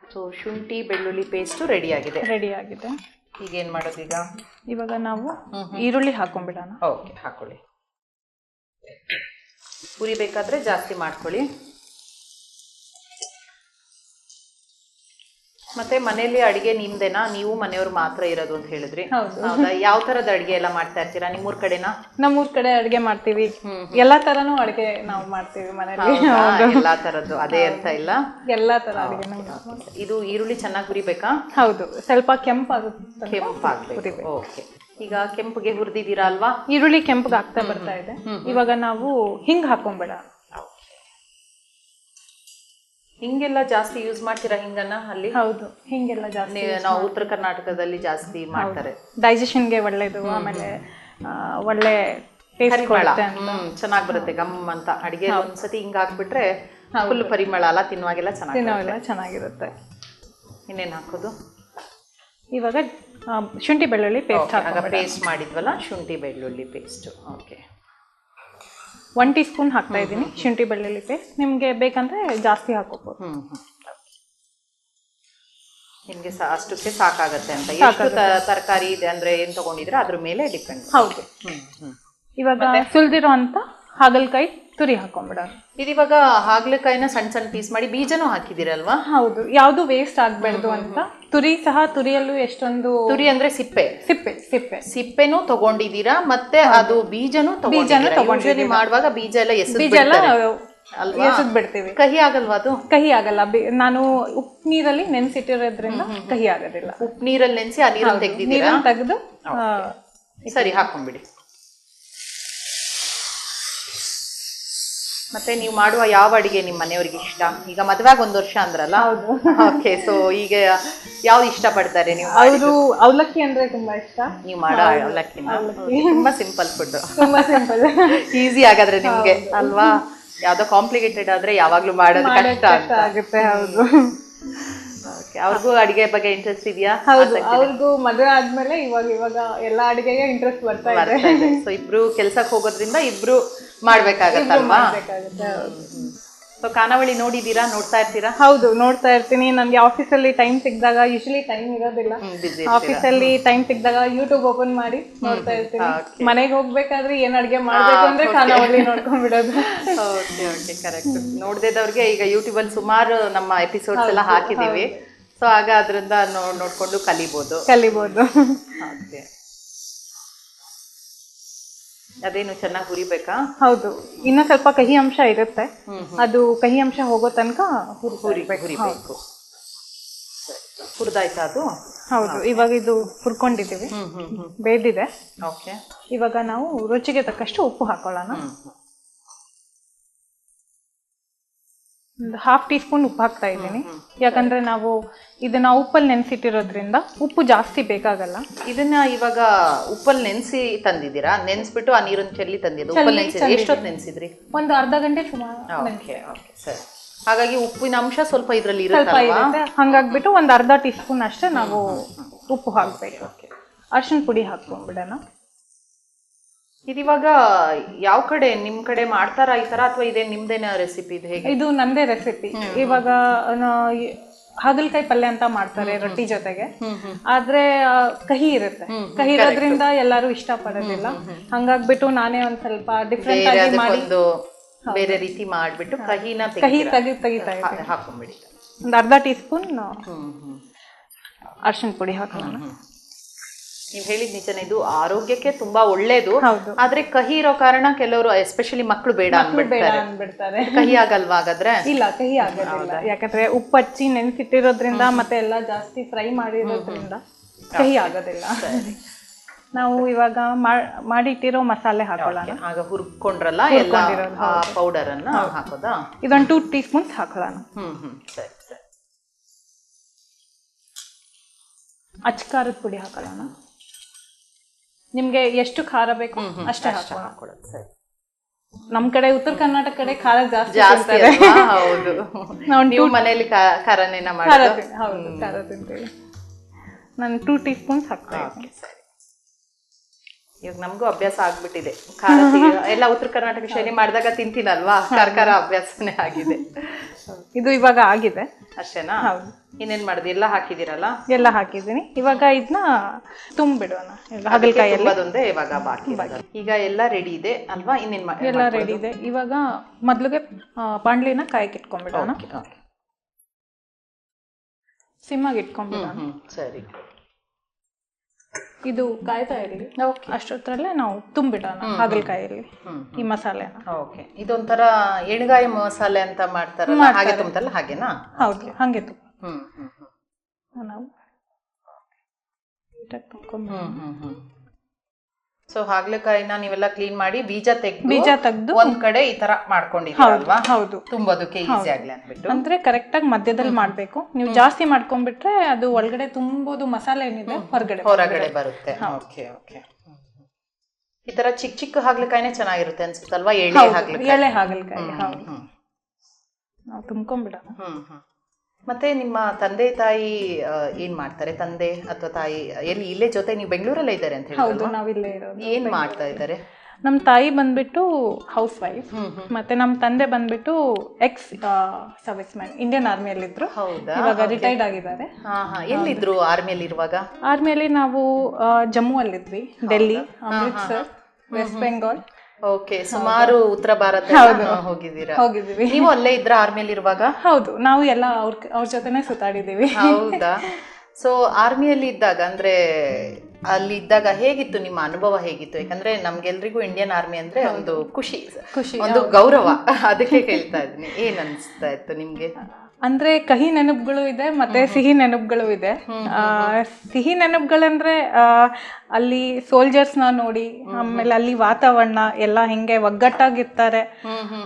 ಸೊ ಶುಂಠಿ ಬೆಳ್ಳುಳ್ಳಿ ಪೇಸ್ಟ್ ರೆಡಿ ಆಗಿದೆ. ಈಗ ಏನ್ ಮಾಡೋದು? ಇವಾಗ ನಾವು ಈರುಳ್ಳಿ ಹಾಕೊಂಡ್ಬಿಡೋಣ. ಓಕೆ, ಹಾಕೊಳ್ಳಿ. ಪುರಿ ಬೇಕಾದ್ರೆ ಜಾಸ್ತಿ ಮಾಡ್ಕೊಳ್ಳಿ. ಮತ್ತೆ ಮನೇಲಿ ಅಡಿಗೆ ನಿಮ್ದೇನಾ? ನೀವು ಮನೆಯವ್ರು ಮಾತ್ರ ಇರೋದು ಅಂತ ಹೇಳಿದ್ರಿ. ಹೌದಾ? ಯಾವ ತರದ ಅಡಿಗೆ ಎಲ್ಲ ಮಾಡ್ತಾ ಇರ್ತೀರಾ ನಿಮ್ಮೂರ್ ಕಡೆನಾ? ನಮ್ಮೂರ್ ಕಡೆ ಅಡಿಗೆ ಮಾಡ್ತೀವಿ, ಎಲ್ಲಾ ತರನು ಅಡಿಗೆ ನಾವು ಮಾಡ್ತೀವಿ ಮನೇಲಿ. ಎಲ್ಲಾ ತರದ್ದು ಅದೇ ಅಂತ ಇಲ್ಲ, ಎಲ್ಲಾ ತರ ಅಡಿಗೆ. ಇದು ಈರುಳ್ಳಿ ಚೆನ್ನಾಗಿ ಹುರಿಬೇಕಾ? ಹೌದು, ಸ್ವಲ್ಪ ಕೆಂಪಾಗ್ಬೇಕು. ಓಕೆ, ಈಗ ಕೆಂಪುಗೆ ಹುರಿದಿದ್ದೀರಾ ಅಲ್ವಾ? ಈರುಳ್ಳಿ ಕೆಂಪಗೆ ಆಗ್ತಾ ಬರ್ತಾ ಇದೆ. ಇವಾಗ ನಾವು ಹಿಂಗ್ ಹಾಕೊಂಡ್ಬೇಡ. ಹಿಂಗೆಲ್ಲ ಜಾಸ್ತಿ ಯೂಸ್ ಮಾಡ್ತೀರಾ ಹಿಂಗನ್ನ ಅಲ್ಲಿ? ಹೌದು, ಹಿಂಗೆಲ್ಲ ಜಾಸ್ತಿ ನಾವು ಉತ್ತರ ಕರ್ನಾಟಕದಲ್ಲಿ ಜಾಸ್ತಿ ಮಾಡ್ತಾರೆ. ಡೈಜೆಷನ್ಗೆ ಒಳ್ಳೇದು, ಆಮೇಲೆ ಒಳ್ಳೆ ಪರಿಮಳ ಚೆನ್ನಾಗಿ ಬರುತ್ತೆ, ಗಮ್ ಅಂತ. ಅಡಿಗೆ ಒಂದ್ಸತಿ ಹಿಂಗ ಹಾಕ್ಬಿಟ್ರೆ ಫುಲ್ ಪರಿಮಳ ಅಲ್ಲ, ತಿನ್ನುವಾಗೆಲ್ಲ ಚೆನ್ನಾಗಿರುತ್ತೆ. ಇನ್ನೇನು ಹಾಕೋದು? ಇವಾಗ ಶುಂಠಿ ಬೆಳ್ಳುಳ್ಳಿ ಪೇಸ್ಟ್ ಪೇಸ್ಟ್ ಮಾಡಿದ್ವಲ್ಲ, ಶುಂಠಿ ಬೆಳ್ಳುಳ್ಳಿ ಪೇಸ್ಟ್. ಓಕೆ, 1 ಟೀ ಸ್ಪೂನ್ ಹಾಕ್ತಾ ಇದ್ದೀನಿ ಶುಂಠಿ ಬೆಳ್ಳುಳ್ಳಿ ಪೇಸ್ಟ್. ನಿಮ್ಗೆ ಬೇಕಂದ್ರೆ ಜಾಸ್ತಿ ಹಾಕೋಬಹುದು. ನಿಮ್ಗೆ ಅಷ್ಟಕ್ಕೆ ಸಾಕಾಗತ್ತೆ ಅಂತ. ಎಷ್ಟು ತರಕಾರಿ ಇದೆ ಅಂದ್ರೆ ಏನ್ ತಗೊಂಡಿದ್ರೆ ಅದ್ರ ಮೇಲೆ ಡಿಪೆಂಡ್. ಹೌದು. ಇವಾಗ ಸುಲ್ದಿರೋ ಅಂತ ಹಾಗಲಕಾಯಿ ತುರಿ ಹಾಕೊಂಡ್ಬಿಡೋಣ. ಇದಿವಾಗ ಹಾಗಲಕಾಯಿನ ಸಣ್ಣ ಸಣ್ಣ ಪೀಸ್ ಮಾಡಿ ಬೀಜನೂ ಹಾಕಿದಿರಲ್ವಾ? ಹೌದು, ಯಾವ್ದು ವೇಸ್ಟ್ ಆಗ್ಬಾರ್ದು ಅಂತ. ತುರಿಯಲ್ಲೂ ಎಷ್ಟೊಂದು, ತುರಿ ಅಂದ್ರೆ ಸಿಪ್ಪೆನೂ ತಗೊಂಡಿದ್ದೀರಾ, ಮತ್ತೆ ಅದು ಬೀಜನೂ ತಗೊಂಡಿದ್ದೀರಾ. ಮಾಡುವಾಗ ಬೀಜ ಎಲ್ಲ ಎಸೆದ್ ಬಿಡ್ತೀವಿ. ಕಹಿ ಆಗಲ್ವಾ? ಅದು ಕಹಿ ಆಗಲ್ಲ. ನಾನು ಉಪ್ಪು ನೀರಲ್ಲಿ ನೆನ್ಸಿಟ್ಟಿರೋದ್ರಿಂದ ಕಹಿ ಆಗೋದಿಲ್ಲ. ಉಪ್ಪು ನೀರಲ್ಲಿ ನೆನ್ಸಿ ಆ ನೀರನ್ನು ತೆಗೆದು ಸರಿ ಹಾಕೊಂಡ್ಬಿಡಿ. ಮತ್ತೆ ನೀವು ಮಾಡುವ ಯಾವ ಅಡಿಗೆ ನಿಮ್ಮ ಮನೆಯವ್ರಿಗೆ ಇಷ್ಟ? ಈಗ ಮದುವೆಗೆ 1 ವರ್ಷ ಅಂದ್ರಲ್ಲ? ಓಕೆ, ಸೊ ಈಗ ಯಾವ್ದು ಇಷ್ಟ ಪಡ್ತಾರೆ ನೀವು? ಅವರು ಅವಲಕ್ಕಿ ಅಂದ್ರೆ ತುಂಬಾ ಇಷ್ಟ. ನೀವು ಮಾಡೋ ಅವಲಕ್ಕಿನ ತುಂಬಾ ಸಿಂಪಲ್ ಫುಡ್, ಈಸಿ ಆಗಾದ್ರೆ ನಿಮ್ಗೆ ಅಲ್ವಾ? ಯಾವ್ದೋ ಕಾಂಪ್ಲಿಕೇಟೆಡ್ ಆದ್ರೆ ಯಾವಾಗ್ಲೂ ಮಾಡೋದು ಕಷ್ಟ ಆಗುತ್ತೆ. ಹೌದು. ಅವ್ರಿಗೂ ಅಡಿಗೆ ಬಗ್ಗೆ ಇಂಟ್ರೆಸ್ಟ್ ಇದೆಯಾ? ಹೌದು, ಅವ್ರಿಗೂ ಮದುವೆ ಆದ್ಮೇಲೆ ಇವಾಗ ಎಲ್ಲಾ ಅಡಿಗೆಗೆ ಇಂಟ್ರೆಸ್ಟ್ ಬರ್ತಾ ಇದೆ. ಸೊ ಇಬ್ರು ಕೆಲ್ಸಕ್ಕೆ ಹೋಗೋದ್ರಿಂದ ಇಬ್ರು ಮಾಡ್ಬೇಕಾಗತ್ತಲ್ವಾ? ಸೊ ಖಾನಾವಳಿ ನೋಡಿದೀರಾ? ನೋಡ್ತಾ ಇರ್ತೀರಾ? ಹೌದು, ನೋಡ್ತಾ ಇರ್ತೀನಿ. ನನ್ಗೆ ಆಫೀಸಲ್ಲಿ ಟೈಮ್ ಸಿಕ್ಕಿದಾಗ, ಯೂಶಲಿ ಟೈಮ್ ಇರೋದಿಲ್ಲ, ಆಫೀಸಲ್ಲಿ ಟೈಮ್ ಸಿಕ್ಕಿದಾಗ ಯೂಟ್ಯೂಬ್ ಓಪನ್ ಮಾಡಿ ನೋಡ್ತಾ ಇರ್ತೀನಿ. ಮನೆಗೆ ಹೋಗ್ಬೇಕಾದ್ರೆ ಏನ್ ಅಡ್ಗೆ ಮಾಡ್ಬೇಕು ಅಂದ್ರೆ ಖಾನಾವಳಿ ನೋಡ್ಕೊಂಡ್ಬಿಡೋದು. Okay, correct. ನೋಡ್ದೇದವ್ರಿಗೆ ಈಗ ಯೂಟ್ಯೂಬ್ ಅಲ್ಲಿ ಸುಮಾರು ನಮ್ಮ ಎಪಿಸೋಡ್ಸ್ ಎಲ್ಲ ಹಾಕಿದೀವಿ. ಸೊ ಆಗ ಅದರಿಂದ ನೋಡ್ಕೊಂಡು ಕಲಿಬಹುದು. ಅದೇನು ಚೆನ್ನಾಗಿ ಹುರಿಬೇಕಾ? ಹೌದು, ಇನ್ನ ಸ್ವಲ್ಪ ಕಹಿ ಅಂಶ ಇರುತ್ತೆ. ಅದು ಕಹಿ ಅಂಶ ಹೋಗೋ ತನಕ ಹುರಿಬೇಕು. ಹುರಿದಾಯ್ತಾ ಅದು? ಹೌದು, ಇವಾಗ ಇದು ಹುರ್ಕೊಂಡಿದ್ದೀವಿ, ಬೇದಿದೆ. ಓಕೆ, ಇವಾಗ ನಾವು ರುಚಿಗೆ ತಕ್ಕಷ್ಟು ಉಪ್ಪು ಹಾಕೊಳ್ಳೋಣ. ಒಂದು ½ ಟೀ ಸ್ಪೂನ್ ಉಪ್ಪು ಹಾಕ್ತಾ ಇದ್ದೀನಿ. ಯಾಕಂದ್ರೆ ನಾವು ಇದನ್ನ ಉಪ್ಪಲ್ಲಿ ನೆನೆಸಿಟ್ಟಿರೋದ್ರಿಂದ ಉಪ್ಪು ಜಾಸ್ತಿ ಬೇಕಾಗಲ್ಲ. ಇದನ್ನ ಇವಾಗ ಉಪ್ಪಲ್ಲಿ ನೆನೆಸಿ ತಂದಿದ್ದೀರಾ? ನೆನೆಸ್ಬಿಟ್ಟು ಆ ನೀರನ್ನು ಚೆಲ್ಲಿ ತಂದಿದ್ದು ಉಪ್ಪಲ್ಲಿ ನೆನೆಸಿದ್ರಿ? ಎಷ್ಟೊತ್ತು ನೆನೆಸಿದ್ರಿ? ಒಂದು ಅರ್ಧ ಗಂಟೆ ಸುಮಾರು. ಓಕೆ ಓಕೆ ಸರಿ. ಹಾಗಾಗಿ ಉಪ್ಪಿನ ಅಂಶ ಸ್ವಲ್ಪ ಇದರಲ್ಲಿ ಸ್ವಲ್ಪ ಇರುತ್ತೆ. ಇರುತ್ತೆ. ಹಂಗಾಗ್ಬಿಟ್ಟು ಒಂದು ಅರ್ಧ ಟೀ ಸ್ಪೂನ್ ಅಷ್ಟೇ ನಾವು ಉಪ್ಪು ಹಾಕ್ಬೇಕು. ಅರಿಶಿನ ಪುಡಿ ಹಾಕ್ಕೊಂಡ್ಬಿಡೋಣ. ಇದಿವಾಗ ಯಾವ ಕಡೆ ನಿಮ್ ಕಡೆ ಮಾಡ್ತಾರಾ ಈ ತರ, ಅಥವಾ ಇದೇ ನಿಮ್ದೇನ ರೆಸಿಪಿ? ಇದು ಹೇಗೆ? ಇದು ನಂದೇ ರೆಸಿಪಿ. ಇವಾಗ ಹಾಗಲಕಾಯಿ ಪಲ್ಯ ಅಂತ ಮಾಡ್ತಾರೆ ರೊಟ್ಟಿ ಜೊತೆಗೆ. ಆದ್ರೆ ಕಹಿ ಇರುತ್ತೆ. ಕಹಿ ಇರೋದ್ರಿಂದ ಎಲ್ಲರೂ ಇಷ್ಟ ಪಡೋದಿಲ್ಲ. ಹಂಗಾಗ್ಬಿಟ್ಟು ನಾನೇ ಒಂದ್ ಸ್ವಲ್ಪ ಡಿಫ್ರೆಂಟ್ ಆಗಿ ಮಾಡಿ ಬೇರೆ ರೀತಿ ಮಾಡ್ಬಿಟ್ಟು ಕಹಿ ತೆಗಿತಾ ಇದ್ದೀನಿ. ಹಾಕೊಂಡ್ಬಿಡಿ. ಒಂದು ಅರ್ಧ ಟೀ ಸ್ಪೂನ್ ಅರಿಶಿನ ಪುಡಿ ಹಾಕೋಣ. ನೀವ್ ಹೇಳಿದ್ ನಿಜನೇ, ಇದು ಆರೋಗ್ಯಕ್ಕೆ ತುಂಬಾ ಒಳ್ಳೇದು. ಹೌದು. ಆದ್ರೆ ಕಹಿ ಇರೋ ಕಾರಣ ಕೆಲವರು ಎಸ್ಪೆಷಲಿ ಮಕ್ಕಳು ಬೇಡ ಅನ್ಬಿಡ್ತಾರೆ. ಕಹಿ ಆಗಲ್ವಾ ಹಾಗಾದ್ರೆ? ಇಲ್ಲ, ಕಹಿ ಆಗೋದಿಲ್ಲ. ಯಾಕಂದ್ರೆ ಉಪ್ಪು ಹಚ್ಚಿ ನೆನ್ಸಿಟ್ಟಿರೋದ್ರಿಂದ ಮತ್ತೆ ಎಲ್ಲ ಜಾಸ್ತಿ ಫ್ರೈ ಮಾಡಿರೋದ್ರಿಂದ ಕಹಿ ಆಗೋದಿಲ್ಲ. ನಾವು ಇವಾಗ ಮಾಡಿಟ್ಟಿರೋ ಮಸಾಲೆ ಹಾಕೊಳ್ಳೋಣ. ಆಗ ಹುರ್ಕೊಂಡ್ರಲ್ಲ ಎಲ್ಲ ಪೌಡರ್ ಅನ್ನ ಹಾಕೋದಾ? ಇದೊಂದು 2 ಟೀ ಸ್ಪೂನ್ಸ್ ಹಾಕೊಳ್ಳೋಣ. ಸರಿ ಸರಿ. ಅಚ್ಚ ಖಾರದ ಪುಡಿ ಹಾಕೊಳ್ಳೋಣ. ನಿಮ್ಗೆ ಎಷ್ಟು ಖಾರ ಬೇಕು ಅಷ್ಟೇ ಹಾಕೊಳ್ಳೋದು. ಸರಿ. ನಮ್ ಕಡೆ ಉತ್ತರ ಕರ್ನಾಟಕ ಕಡೆ ಖಾರ ಜಾಸ್ತಿ. ಹೌದು, ನೀವು ಮನೆಯಲ್ಲಿ ಖಾರನೇನ ಹೌದು, ಖಾರ ತಿಂತೀವಿ. ನಾನು 2 ಟೀ ಸ್ಪೂನ್ಸ್ ಹಾಕ್ತೀನಿ. ಇವಾಗ ನಮಗೂ ಅಭ್ಯಾಸ ಆಗ್ಬಿಟ್ಟಿದೆ ಖಾರ. ಎಲ್ಲ ಉತ್ತರ ಕರ್ನಾಟಕ ಶೈಲಿ ಮಾಡಿದಾಗ ತಿಂತೀನಲ್ವಾ, ಖಾರ ಅಭ್ಯಾಸನೇ ಆಗಿದೆ. ಇದು ಇವಾಗ ಆಗಿದೆ ಅಷ್ಟೇನಾ? ಹೌದು. ಇನ್ನೇನ್ ಮಾಡಿದ್ರಿ? ಎಲ್ಲ ಹಾಕಿದಿರಲ್ಲ? ಎಲ್ಲ ಹಾಕಿದ್ದೀನಿ. ಇವಾಗ ಇದನ್ನ ತುಂಬಿಡೋಣ ಹಾಗಲಕಾಯಲ್ಲಿ. ಅದೊಂದೇ ಇವಾಗ ಬಾಕಿ. ಈಗ ಎಲ್ಲ ರೆಡಿ ಇದೆ ಅಲ್ವಾ? ಇನ್ನೇನ್ ಎಲ್ಲ ರೆಡಿ ಇದೆ. ಇವಾಗ ಮೊದ್ಲಿಗೆ ಬಾಂಡ್ಲಿನ ಕಾಯಕ್ಕೆ ಇಟ್ಕೊಂಡ್ಬಿಡೋಣ. ಸಿಮ್ಮಾಗಿ ಇಟ್ಕೊಂಡ್ಬಿಡೋಣ. ಸರಿ. ಇದು ಕಾಯ್ತಾ ಇರಲಿ. ಅಷ್ಟೊತ್ತರಲ್ಲೇ ನಾವು ತುಂಬಿಡೋಣ ಹಾಗಲಕಾಯಲ್ಲಿ ಈ ಮಸಾಲೆನ. ಓಕೆ. ಇದೊಂಥರ ಎಣ್ಗಾಯಿ ಮಸಾಲೆ ಅಂತ ಮಾಡ್ತಾರಲ್ಲ, ಹಾಗೆ ತುಂಬಲ್ಲ? ಹಾಗೇನಾ? ಹೌದು, ಹಾಗೆ ತುಂಬ ನಾವು ಸೊ ಹಾಗಲಕಾಯಿನ ನೀವೆಲ್ಲ ಕ್ಲೀನ್ ಮಾಡಿ ಬೀಜ ತೆಗೆದು ಒಂದ್ ಕಡೆ ಈ ತರ ಮಾಡ್ಕೊಂಡಿದ್ದೀರಲ್ವಾ? ಹೌದು. ತುಂಬೋದಕ್ಕೆ ಈಸಿ ಆಗ್ಲಿ ಅಂದ್ಬಿಟ್ಟು. ಅಂದ್ರೆ ಕರೆಕ್ಟ್ ಆಗಿ ಮಧ್ಯದಲ್ಲಿ ಮಾಡ್ಬೇಕು. ನೀವು ಜಾಸ್ತಿ ಮಾಡ್ಕೊಂಡ್ಬಿಟ್ರೆ ಅದು ಒಳಗಡೆ ತುಂಬೋದು ಮಸಾಲೆ ಏನಿದೆ ಹೊರಗಡೆ ಬರುತ್ತೆ. Okay okay. ಈ ತರ ಚಿಕ್ಕ ಚಿಕ್ಕ ಹಾಗಲಕಾಯಿನೇ ಚೆನ್ನಾಗಿರುತ್ತೆ ಅನ್ಸುತ್ತಲ್ವಾ? ಎಳೆ ಹಾಗಲಕಾಯಿ. ಹೌದು, ನಾವು ತುಂಬ್ಕೊಂಡ್ಬಿಡೋಣ. ಮತ್ತೆ ನಿಮ್ಮ ತಂದೆ ತಾಯಿ ಏನ್ ಮಾಡ್ತಾರೆ? ತಂದೆ ಅಥವಾ ತಾಯಿ ಎಲ್ಲಿ ಇಲ್ಲೇ ಜೊತೆ? ನೀವು ಬೆಂಗಳೂರಲ್ಲೇ ಇದ್ದಾರೆ ಅಂತ ಹೇಳಿ? ಹೌದು, ನಾವಿಲ್ಲೇ ಇರೋದು. ಏನ್ ಮಾಡ್ತಾ ಇದ್ದಾರೆ? ನಮ್ಮ ತಾಯಿ ಬಂದ್ಬಿಟ್ಟು ಹೌಸ್ ವೈಫ್, ಮತ್ತೆ ನಮ್ಮ ತಂದೆ ಬಂದ್ಬಿಟ್ಟು ಎಕ್ಸ್ ಸರ್ವಿಸ್ ಮ್ಯಾನ್, ಇಂಡಿಯನ್ ಆರ್ಮಿಯಲ್ಲಿ ಇದ್ರು. ಇವಾಗ ರಿಟೈರ್ಡ್ ಆಗಿದ್ದಾರೆ. ಎಲ್ಲಿದ್ರು ಆರ್ಮಿಯಲ್ಲಿ ಇರುವಾಗ? ಆರ್ಮಿಯಲ್ಲಿ ನಾವು ಜಮ್ಮು ಅಲ್ಲಿದ್ವಿ, ಡೆಲ್ಲಿ, ಅಮೃತ್ಸರ್, ವೆಸ್ಟ್ ಬೆಂಗಾಲ್. ಓಕೆ. ಸುಮಾರು ಉತ್ತರ ಭಾರತ ಹೋಗಿದ್ದೀವಿ. ನೀವು ಅಲ್ಲೇ ಇದ್ರ ಆರ್ಮಿಯಲ್ಲಿ ಇರುವಾಗ? ಹೌದು, ನಾವು ಎಲ್ಲ ಅವ್ರ ಜೊತೆನೆ ಸುತ್ತಾಡಿದೀವಿ. ಹೌದಾ? ಸೊ ಆರ್ಮಿಯಲ್ಲಿ ಇದ್ದಾಗ ಅಂದ್ರೆ ಅಲ್ಲಿ ಇದ್ದಾಗ ಹೇಗಿತ್ತು ನಿಮ್ಮ ಅನುಭವ? ಹೇಗಿತ್ತು? ಯಾಕಂದ್ರೆ ನಮ್ಗೆಲ್ರಿಗೂ ಇಂಡಿಯನ್ ಆರ್ಮಿ ಅಂದ್ರೆ ಒಂದು ಖುಷಿ, ಒಂದು ಗೌರವ. ಅದಕ್ಕೆ ಕೇಳ್ತಾ ಇದ್ದೀನಿ, ಏನ್ ಅನ್ಸ್ತಾ ಇತ್ತು ನಿಮ್ಗೆ? ಅಂದ್ರೆ ಕಹಿ ನೆನಪುಗಳು ಇದೆ, ಮತ್ತೆ ಸಿಹಿ ನೆನಪುಗಳು ಇದೆ. ಸಿಹಿ ನೆನಪುಗಳಂದ್ರೆ ಅಲ್ಲಿ ಸೋಲ್ಜರ್ಸ್ನ ನೋಡಿ, ಆಮೇಲೆ ಅಲ್ಲಿ ವಾತಾವರಣ ಎಲ್ಲ ಹೆಂಗೆ ಒಗ್ಗಟ್ಟಾಗಿರ್ತಾರೆ.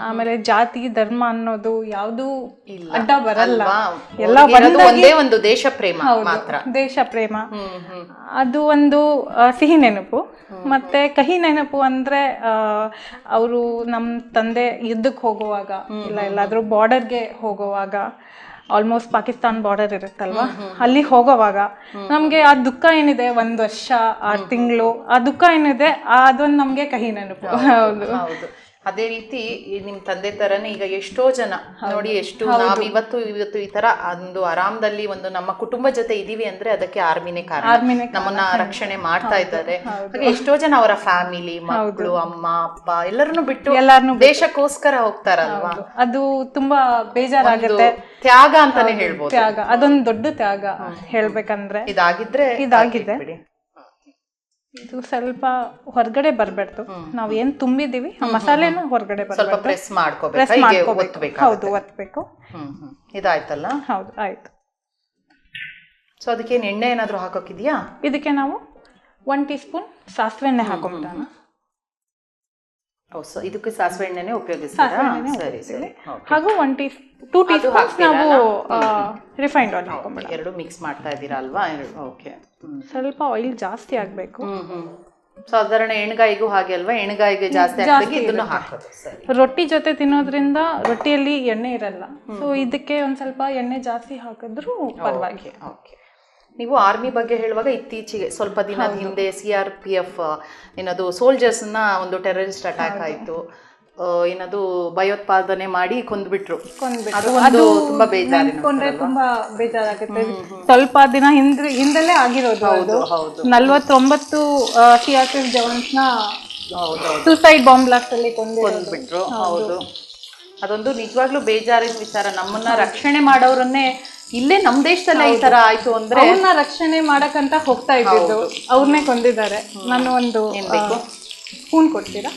ಆಮೇಲೆ ಜಾತಿ ಧರ್ಮ ಅನ್ನೋದು ಯಾವ್ದು ಅಡ್ಡ ಬರಲ್ಲ, ಎಲ್ಲ ಒಂದೇ ಒಂದು ದೇಶ ಪ್ರೇಮ ಮಾತ್ರ. ದೇಶ ಪ್ರೇಮ ಅದು ಒಂದು ಸಿಹಿ ನೆನಪು. ಮತ್ತೆ ಕಹಿ ನೆನಪು ಅಂದ್ರೆ ಅವರು ನಮ್ಮ ತಂದೆ ಯುದ್ಧಕ್ಕೆ ಹೋಗುವಾಗ, ಇಲ್ಲ ಎಲ್ಲಾದ್ರೂ ಬಾರ್ಡರ್ಗೆ ಹೋಗುವಾಗ, ಆಲ್ಮೋಸ್ಟ್ ಪಾಕಿಸ್ತಾನ್ ಬಾರ್ಡರ್ ಇರುತ್ತಲ್ವಾ, ಅಲ್ಲಿ ಹೋಗೋವಾಗ ನಮ್ಗೆ ಆ ದುಃಖ ಏನಿದೆ, 1 ವರ್ಷ 6 ತಿಂಗಳು ಆ ದುಃಖ ಏನಿದೆ, ಅದೊಂದು ನಮ್ಗೆ ಕಹಿ ನೆನಪು. ಹೌದು. ಅದೇ ರೀತಿ ನಿಮ್ ತಂದೆ ತರನೇ ಈಗ ಎಷ್ಟೋ ಜನ ನೋಡಿ, ಎಷ್ಟು ನಾವ್ ಇವತ್ತು ಈ ತರ ಒಂದು ಆರಾಮದಲ್ಲಿ ಒಂದು ನಮ್ಮ ಕುಟುಂಬ ಜೊತೆ ಇದೀವಿ ಅಂದ್ರೆ ಅದಕ್ಕೆ ಆರ್ಮಿನೇ ಕಾರಣ. ನಮ್ಮನ್ನ ರಕ್ಷಣೆ ಮಾಡ್ತಾ ಇದ್ದಾರೆ. ಎಷ್ಟೋ ಜನ ಅವರ ಫ್ಯಾಮಿಲಿ, ಮಕ್ಕಳು, ಅಮ್ಮ ಅಪ್ಪ ಎಲ್ಲರನ್ನು ಬಿಟ್ಟು ದೇಶಕ್ಕೋಸ್ಕರ ಹೋಗ್ತಾರಲ್ವಾ, ಅದು ತುಂಬಾ ಬೇಜಾರಾಗುತ್ತೆ. ತ್ಯಾಗ ಅಂತಾನೆ ಹೇಳ್ಬೋದು. ತ್ಯಾಗ, ಅದೊಂದು ದೊಡ್ಡ ತ್ಯಾಗ ಹೇಳ್ಬೇಕಂದ್ರೆ. ಇದಾಗಿದೆ. ಇದು ಸ್ವಲ್ಪ ಹೊರಗಡೆ ಬರ್ಬೇಡ್ತು. ನಾವ್ ಏನ್ ತುಂಬಿದೀವಿ ಆ ಮಸಾಲೆನ ಹೊರಗಡೆ ಸ್ವಲ್ಪ ಪ್ರೆಸ್ ಮಾಡ್ಕೋಬೇಕು. ಹೌದು, ಒತ್ತಬೇಕು. ಇದಾಯ್ತಲ್ಲ? ಹೌದು, ಆಯ್ತು. ಸೊ ಅದಕ್ಕೇನು ಎಣ್ಣೆ ಏನಾದ್ರು ಹಾಕೋಕಿದ್ಯಾ? ಇದಕ್ಕೆ ನಾವು 1 ಟೀ ಸ್ಪೂನ್ ಸಾಸಿವೆ ಎಣ್ಣೆ ಹಾಕೊಂಡ್ಬಿಡೋಣ. ಸೊ ಇದಕ್ಕೆ ಸಾಸಿವೆ ಎಣ್ಣೆನೇ ಉಪಯೋಗಿಸ್ತೀರಾ? ಸರಿ ಸರಿ. ಹಾಗೂ 2 ಟೀ ಸ್ಪೂನ್ಸ್ ನಾವು ರಿಫೈನ್ಡ್ ಆಯಿಲ್ ಹಾಕೊಂಡ್ಬಿಡ. ಎರಡು ಮಿಕ್ಸ್ ಮಾಡ್ತಾ ಇದ್ದೀರಾ ಅಲ್ವಾ? ಓಕೆ. ಸ್ವಲ್ಪ ಆಯಿಲ್ ಜಾಸ್ತಿ ಆಗಬೇಕು. ಸಾಧಾರಣ ಎಣ್ಗಾಯಿಗೂ ಹಾಗೆ ಅಲ್ವಾ? ಎಣ್ಗಾಯಿಗೆ ಜಾಸ್ತಿ ಹಾಕಿ ಇದನ್ನು ಹಾಕೋದು. ಸರಿ. ರೊಟ್ಟಿ ಜೊತೆ ತಿನ್ನೋದ್ರಿಂದ ರೊಟ್ಟಿಯಲ್ಲಿ ಎಣ್ಣೆ ಇರಲ್ಲ, ಸೊ ಇದಕ್ಕೆ ಒಂದ್ ಸ್ವಲ್ಪ ಎಣ್ಣೆ ಜಾಸ್ತಿ ಹಾಕಿದ್ರು ಪರವಾಗಿ. ಓಕೆ. ನೀವು ಆರ್ಮಿ ಬಗ್ಗೆ ಹೇಳುವಾಗ ಇತ್ತೀಚೆಗೆ ಸ್ವಲ್ಪ ದಿನದ ಹಿಂದೆ CRPF ಏನದು ಸೋಲ್ಜರ್ಸ್ನ ಒಂದು ಟೆರರಿಸ್ಟ್ ಅಟ್ಯಾಕ್ ಆಯಿತು, ಏನದು ಭಯೋತ್ಪಾದನೆ ಮಾಡಿ ಕೊಂದ್ಬಿಟ್ರು. ಅದು ತುಂಬಾ ಬೇಜಾರಿನ, ತುಂಬಾ ಬೇಜಾರಾಗುತ್ತೆ. ಸ್ವಲ್ಪ ದಿನ ಹಿಂದೆಲ್ಲೇ ಆಗಿರೋದು. ಹೌದು ಹೌದು. 49 CRPF ಜವಾನ್ಸ್ನ ಸೂಸೈಡ್ ಬಾಂಬ್ ಬ್ಲಾಸ್ಟ್ ಅಲ್ಲಿ ಕೊಂದ್ಬಿಟ್ರು. ಹೌದು, ಅದೊಂದು ನಿಜವಾಗ್ಲೂ ಬೇಜಾರಿನ ವಿಚಾರ. ನಮ್ಮನ್ನ ರಕ್ಷಣೆ ಮಾಡೋರನ್ನೇ ಇಲ್ಲೇ ನಮ್ ದೇಶದಲ್ಲೇ ಈ ತರ ಆಯ್ತು ಅಂದ್ರೆ ಅವ್ರನ್ನ ರಕ್ಷಣೆ ಮಾಡಕ್ಕಂತ ಹೋಗ್ತಾ ಇದ್ದಿದ್ದು ಅವ್ರನ್ನೇ ಕೊಂದಿದ್ದಾರೆ. ನಾನು ಒಂದು ಸ್ಪೂನ್ ಕೊಡ್ತೀರಾ?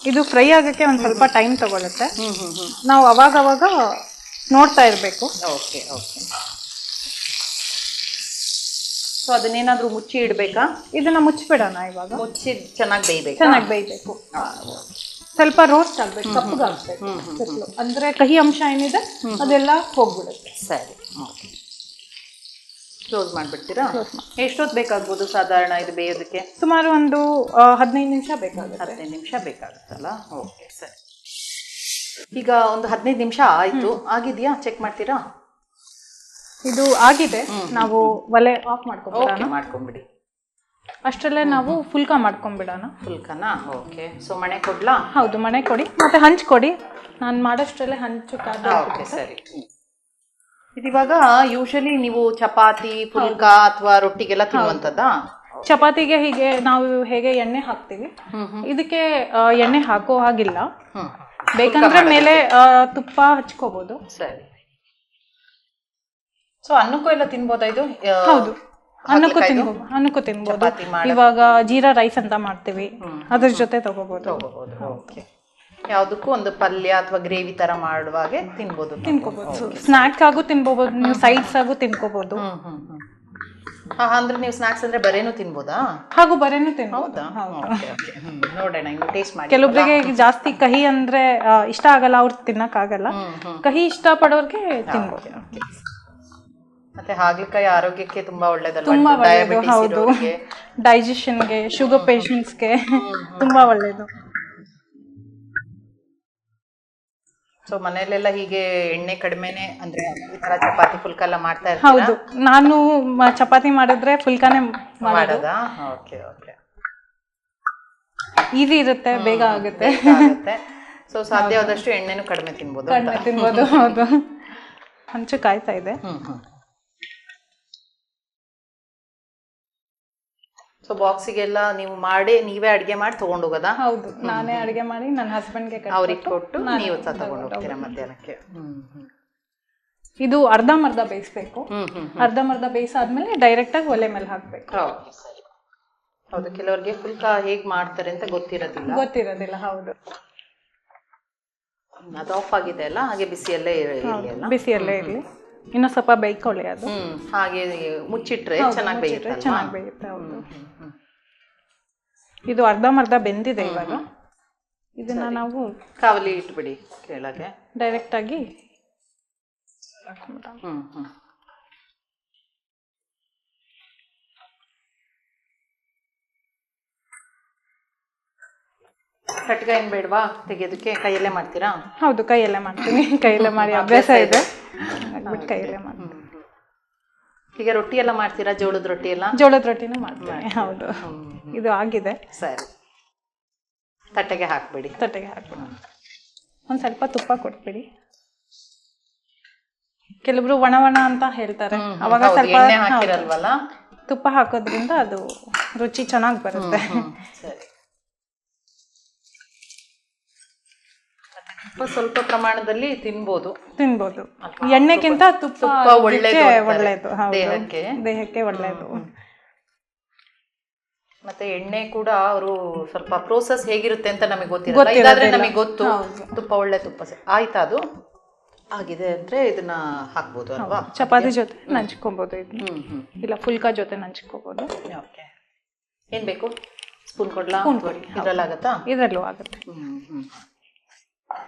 ಇದು ಫ್ರೈ ಆಗಕ್ಕೆ ಒಂದ್ ಸ್ವಲ್ಪ ಟೈಮ್ ತಗೊಳುತ್ತೆ. ನಾವು ಅವಾಗ ನೋಡ್ತಾ ಇರ್ಬೇಕು. Okay okay. ಸೊ ಅದನ್ನೇನಾದ್ರೂ ಮುಚ್ಚಿ ಇಡ್ಬೇಕಾ? ಇದನ್ನ ಮುಚ್ಚಿಬಿಡೋಣ. ಇವಾಗ ಮುಚ್ಚಿ ಚೆನ್ನಾಗಿ ಬೇಯ್ಬೇಕು. ಸ್ವಲ್ಪ ರೋಸ್ಟ್ ಆಗ್ಬೇಕು, ಕಪ್ಪಗಾಗ್ಬೇಕು. ಅಂದ್ರೆ ಕಹಿ ಅಂಶ ಏನಿದೆ ಅದೆಲ್ಲ ಹೋಗ್ಬಿಡುತ್ತೆ. ಸರಿ. ಓಕೆ. ಕ್ಲೋಸ್ ಮಾಡ್ಬಿಡ್ತೀರಾ? ಎಷ್ಟೊತ್ತು ಬೇಕಾಗ್ಬೋದು ಸಾಧಾರಣ ಇದು ಬೇಯೋದಕ್ಕೆ? ಸುಮಾರು ಒಂದು 15 ನಿಮಿಷ ಬೇಕಾಗುತ್ತೆ. 15 ನಿಮಿಷ ಬೇಕಾಗುತ್ತಲ್ಲ? ಓಕೆ ಸರಿ. ಈಗ ಒಂದು 15 ನಿಮಿಷ ಆಯ್ತು, ಆಗಿದೆಯಾ? ಚೆಕ್ ಮಾಡ್ತೀರಾ? ಇದು ಆಗಿದೆ. ನಾವು ಒಲೆ ಆಫ್ ಮಾಡ್ಕೊಂಡ್ಬಿಡಿ. ಅಷ್ಟರಲ್ಲೇ ನಾವು ಫುಲ್ಕಾ ಮಾಡ್ಕೊಂಡ್ಬಿಡೋಣ. ಫುಲ್ಕಾನಾ? ಓಕೆ. ಸೊ ಮಣೆ ಕೊಡ್ಲಾ? ಹೌದು, ಮಣೆ ಕೊಡಿ, ಮತ್ತೆ ಹಂಚ್ಕೊಡಿ. ನಾನು ಮಾಡೋಷ್ಟರಲ್ಲೇ ಹಂಚು ಕಾದ. ಓಕೆ ಸರಿ. ಇದಿವಾಗ ಯೂಶಲಿ ನೀವು ಚಪಾತಿ, ಫುಲ್ಕಾ ಅಥವಾ ರೊಟ್ಟಿಗೆಲ್ಲ ತಿನ್ನುವಂಥದ್ದಾ? ಚಪಾತಿಗೆ ಹೀಗೆ ನಾವು ಹೇಗೆ ಎಣ್ಣೆ ಹಾಕ್ತೀವಿ, ಇದಕ್ಕೆ ಎಣ್ಣೆ ಹಾಕೋ ಹಾಗಿಲ್ಲ. ಬೇಕಂದ್ರೆ ಮೇಲೆ ತುಪ್ಪ ಹಚ್ಕೋಬಹುದು. ಸರಿ. ಸೊ ಅನ್ನಕ್ಕೂ ಎಲ್ಲ ತಿನ್ಬೋದಾ ಇದು? ಹೌದು, ಅನ್ನಕ್ಕೂ ತಿನ್ಬೋದು. ಇವಾಗ ಜೀರಾ ರೈಸ್ ಅಂತ ಮಾಡ್ತೀವಿ, ಅದ್ರ ಜೊತೆ ತಗೋಬಹುದು. ಓಕೆ. ಯಾವುದಕ್ಕೂ ಒಂದು ಪಲ್ಯ ಅಥವಾ ಗ್ರೇವಿ ತರ ಮಾಡುವಾಗೆ ತಿನ್ಕೋಬಹುದು. ಸ್ನಾಕ್ಸ್ ಆಗು ತಿನ್ಕೋಬಹುದು, ನೀವು ಸೈಡ್ಸ್ ಆಗು ತಿನ್ಕೋಬಹುದು. ಅಂದ್ರೆ ನೀವು ಸ್ನಾಕ್ಸ್ ಅಂದ್ರೆ ಬರೇನು ತಿನ್ಬೋದಾ? ಹಾಗೂ ಬರೇನು ತಿನ್ಬೋದಾ? ನೋಡೋಣ, ಇನ್ನು ಟೇಸ್ಟ್ ಮಾಡಿ. ಕೆಲವೊಬ್ಬರಿಗೆ ಜಾಸ್ತಿ ಕಹಿ ಅಂದ್ರೆ ಇಷ್ಟ ಆಗಲ್ಲ, ಅವ್ರು ತಿನ್ನಕ್ ಆಗಲ್ಲ. ಕಹಿ ಇಷ್ಟ ಪಡೋರ್ಗೆ ತಿನ್ಬೋದು. ಮತ್ತೆ ಹಾಗಲಕಾಯಿ ಆರೋಗ್ಯಕ್ಕೆ ತುಂಬಾ ಒಳ್ಳೇದಲ್ವಾ? ತುಂಬಾ ಒಳ್ಳೇದು. ಹೌದು, ಡೈಜೆಷನ್ಗೆ, ಶುಗರ್ ಪೇಷಂಟ್ಸ್ಗೆ ತುಂಬಾ ಒಳ್ಳೇದು. ಸೊ ಮನೆಯಲ್ಲೆಲ್ಲ ಹೀಗೆ ಎಣ್ಣೆ ಕಡಿಮೆನೆ ಅಂದ್ರೆ ಈ ತರ ಚಪಾತಿ ಫುಲ್ಕಾ ಎಲ್ಲ ಮಾಡ್ತಾ ಇರ್ತೀರಾ? ಹೌದು, ನಾನು ಚಪಾತಿ ಮಾಡಿದ್ರೆ ಫುಲ್ಕಾನೇ ಮಾಡೋದಾ? Okay okay. ಈಸಿ ಇರುತ್ತೆ, ಬೇಗ ಆಗುತ್ತೆ. ಸೊ ಸಾಧ್ಯವಾದಷ್ಟು ಎಣ್ಣೆನೂ ಕಡಿಮೆ ತಿನ್ಬೋದು. ಹೌದು. ಹಂಚು ಕಾಯ್ತಾ ಇದೆ. ಸೊ ಬಾಕ್ಸಿಗೆಲ್ಲ ನೀವು ನೀವೇ ಅಡಿಗೆ ಮಾಡಿ ತಗೊಂಡು ಹೋಗೋದಾ? ಹೌದು, ನಾನೇ ಅಡಿಗೆ ಮಾಡಿ ನನ್ನ ಹಸ್ಬೆಂಡ್ಗೆ ಅವ್ರಿಗೆ ಕೊಟ್ಟು ನೀವು ತಗೊಂಡು ಹೋಗ್ತೀರಾ ಮಧ್ಯಾಹ್ನಕ್ಕೆ? ಇದು ಅರ್ಧಂಬರ್ಧ ಬೇಯಿಸ್ಬೇಕು. ಅರ್ಧಂಬರ್ಧ ಬೇಯಿಸಾದ್ಮೇಲೆ ಡೈರೆಕ್ಟ್ ಆಗಿ ಒಲೆ ಮೇಲೆ ಹಾಕ್ಬೇಕು. ಹೌದು, ಕೆಲವರಿಗೆ ಫುಲ್ಕಾ ಹೇಗ್ ಮಾಡ್ತಾರೆ ಅಂತ ಗೊತ್ತಿರೋದಿಲ್ಲ. ಹೌದು, ಅದು ಆಫ್ ಆಗಿದೆ ಅಲ್ಲ, ಹಾಗೆ ಬಿಸಿಯಲ್ಲೇ ಇರಲಿ. ಇನ್ನು ಸ್ವಲ್ಪ ಬೇಯ್ಕೊಳ್ಳಿ. ಅದು ಹಾಗೆ ಮುಚ್ಚಿಟ್ರೆ ಚೆನ್ನಾಗಿ ಬೇಯುತ್ತೆ. ಹೌದು, ಇದು ಅರ್ಧಂಬರ್ಧ ಬೆಂದಿದೆ. ಇವಾಗ ಇದನ್ನ ನಾವು ಕಾವಲಿ ಇಟ್ಬಿಡಿ ಕೆಳಗೆ, ಡೈರೆಕ್ಟ್ ಆಗಿ. ಕಟ್ಗ ಏನ್ ಬೇಡವಾ ತೆಗೆಯೋದಕ್ಕೆ? ಕೈಯಲ್ಲೇ ಮಾಡ್ತೀರಾ? ಹೌದು, ಕೈಯಲ್ಲೇ ಮಾಡ್ತೀನಿ. ಕೈಯಲ್ಲೇ ಮಾಡಿ ಅಭ್ಯಾಸ ಇದೆ, ಕೈಯಲ್ಲೇ ಮಾಡ್ತೀನಿ. ಈಗ ರೊಟ್ಟಿ ಎಲ್ಲ ಮಾಡ್ತೀರಾ? ಜೋಳದ ರೊಟ್ಟಿ ಎಲ್ಲ? ಜೋಳದ ರೊಟ್ಟಿನೂ ಮಾಡ್ತೀನಿ. ಹೌದು, ಇದು ಆಗಿದೆ. ಸರಿ, ತಟ್ಟೆಗೆ ಹಾಕ್ಬಿಡಿ. ಒಂದ್ ಸ್ವಲ್ಪ ತುಪ್ಪ ಕೊಟ್ಬಿಡಿ. ಕೆಲವರು ಒಣ ಅಂತ ಹೇಳ್ತಾರೆ, ಅವಾಗ ಸ್ವಲ್ಪ ಹಾಕಿರಲ್ವಲ್ಲ, ತುಪ್ಪ ಹಾಕೋದ್ರಿಂದ ಅದು ರುಚಿ ಚೆನ್ನಾಗಿ ಬರುತ್ತೆ. ಸರಿ. ಸ್ವಲ್ಪ ಪ್ರಮಾಣದಲ್ಲಿ ತಿನ್ಬೋದು. ಎಣ್ಣೆಗಿಂತ ತುಪ್ಪ ಒಳ್ಳೇದು, ದೇಹಕ್ಕೆ ಒಳ್ಳೇದು. ಮತ್ತೆ ಎಣ್ಣೆ ಕೂಡ ಅವರು ಸ್ವಲ್ಪ ಪ್ರೋಸೆಸ್ ಹೇಗಿರುತ್ತೆ ಅಂತ ನಮಗೆ ಗೊತ್ತಿಲ್ಲ. ಇದಾದ್ರೆ ನಮಗೆ ಗೊತ್ತು, ತುಪ್ಪ ಒಳ್ಳೆ ತುಪ್ಪ. ಆಯ್ತಾ? ಅದು ಆಗಿದೆ ಅಂದ್ರೆ ಇದನ್ನ ಹಾಕ್ಬೋದು ಅಲ್ವಾ? ಚಪಾತಿ ಜೊತೆ ನಂಚ್ಕೊಬಹುದು, ಇಲ್ಲ ಫುಲ್ಕಾ ಜೊತೆ ನಂಚ್ಕೋಬಹುದು. ಓಕೆ. ಏನ್ ಬೇಕು? ಸ್ಪೂನ್ ಕೊಡ್ಲಾ? ಸ್ಪೂನ್ ಕೊಡಿ. ಇದ್ರಲ್ಲಾಗತ್ತಾ? ಇದರಲ್ಲೂ ಆಗುತ್ತೆ.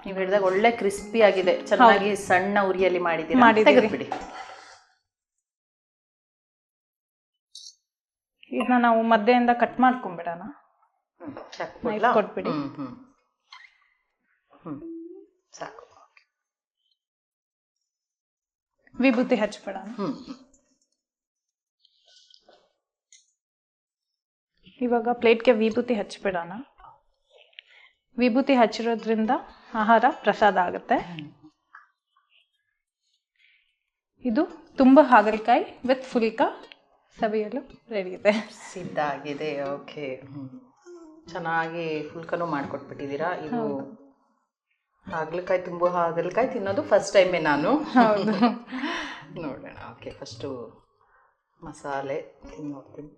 ನೀವು ಹೇಳಿದಾಗ ಒಳ್ಳೆ ಕ್ರಿಸ್ಪಿ ಆಗಿದೆ, ಚೆನ್ನಾಗಿ ಸಣ್ಣ ಉರಿಯಲ್ಲಿ ಮಾಡಿದ್ದೀರಾ. ತೆಗೆದ್ಬಿಡಿ. ಇದನ್ನ ನಾವು ಮಧ್ಯದಿಂದ ಕಟ್ ಮಾಡ್ಕೊಂಡ್ಬಿಡೋಣ. ಕೊಟ್ಬಿಡಿ. ಸಾಕು. ವಿಭೂತಿ ಹಚ್ಬಿಡೋಣ. ಇವಾಗ ಪ್ಲೇಟ್ಗೆ ವಿಭೂತಿ ಹಚ್ಬಿಡೋಣ. ವಿಭೂತಿ ಹಚ್ಚಿರೋದ್ರಿಂದ ಆಹಾರ ಪ್ರಸಾದ ಆಗುತ್ತೆ. ಇದು ತುಂಬ ಹಾಗಲಕಾಯಿ ವಿತ್ ಫುಲ್ಕ ಸವಿಯಲು ರೆಡಿ ಇದೆ, ಸಿದ್ಧ ಆಗಿದೆ. ಓಕೆ, ಚೆನ್ನಾಗಿ ಫುಲ್ಕನೂ ಮಾಡಿಕೊಟ್ಬಿಟ್ಟಿದ್ದೀರಾ. ಇದು ಹಾಗಲಕಾಯಿ, ತುಂಬ ಹಾಗಲಕಾಯಿ ತಿನ್ನೋದು ಫಸ್ಟ್ ಟೈಮೇ ನಾನು. ಹೌದು. ನೋಡೋಣ. ಓಕೆ, ಫಸ್ಟು ಮಸಾಲೆ ತಿನ್ನೋಡ್ತೀನಿ.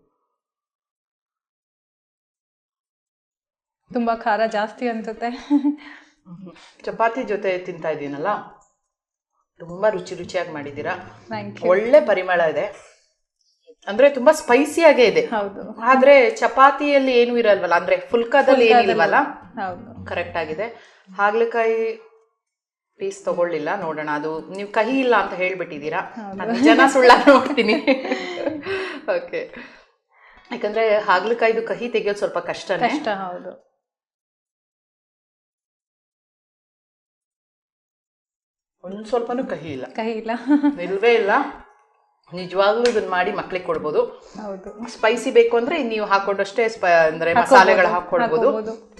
ತುಂಬ ಖಾರ ಜಾಸ್ತಿ ಅನ್ಸುತ್ತೆ. ಚಪಾತಿ ಜೊತೆ ತಿಂತಾ ಇದ್ದೀನಲ್ಲ, ತುಂಬ ರುಚಿಯಾಗಿ ಮಾಡಿದ್ದೀರಾ. Thank you. ಒಳ್ಳೆ ಪರಿಮಳ ಇದೆ, ಅಂದ್ರೆ ತುಂಬಾ ಸ್ಪೈಸಿಯಾಗೇ ಇದೆ. ಹೌದು. ಆದ್ರೆ ಚಪಾತಿಯಲ್ಲಿ ಏನು ಇರಲ್ವಲ್ಲ, ಅಂದ್ರೆ ಫುಲ್ಕಾದಲ್ಲಿ ಏನಿಲ್ವಲ್ಲ. ಹೌದು, ಕರೆಕ್ಟ್ ಆಗಿದೆ. ಹಾಗಲಕಾಯಿ ಪೀಸ್ ತಗೊಳ್ಳಿಲ್ಲ, ನೋಡೋಣ. ಅದು ನೀವು ಕಹಿ ಇಲ್ಲ ಅಂತ ಹೇಳ್ಬಿಟ್ಟಿದ್ದೀರಾ, ಜನ ಸುಳ್ಳ ನೋಡ್ತೀನಿ. ಓಕೆ, ಯಾಕಂದ್ರೆ ಹಾಗಲಕಾಯಿದು ಕಹಿ ತೆಗಿಯೋದು ಸ್ವಲ್ಪ ಕಷ್ಟನೇ. ಕಷ್ಟ. ಹೌದು. ಒಂದ್ ಸ್ವಲ್ಪನೂ ಕಹಿ ಇಲ್ಲ. ಕಹಿ ಇಲ್ಲ, ಇಲ್ವೇ ಇಲ್ಲ. ನಿಜವಾಗ್ಲೂ ಇದನ್ನ ಮಾಡಿ ಮಕ್ಳಿಗೆ ಕೊಡ್ಬೋದು. ಹೌದು. ಸ್ಪೈಸಿ ಬೇಕು ಅಂದ್ರೆ ನೀವು ಹಾಕೊಂಡಷ್ಟೇ ಅಂದ್ರೆ ಮಸಾಲೆಗಳು ಹಾಕೊಳ್ಬೋದು,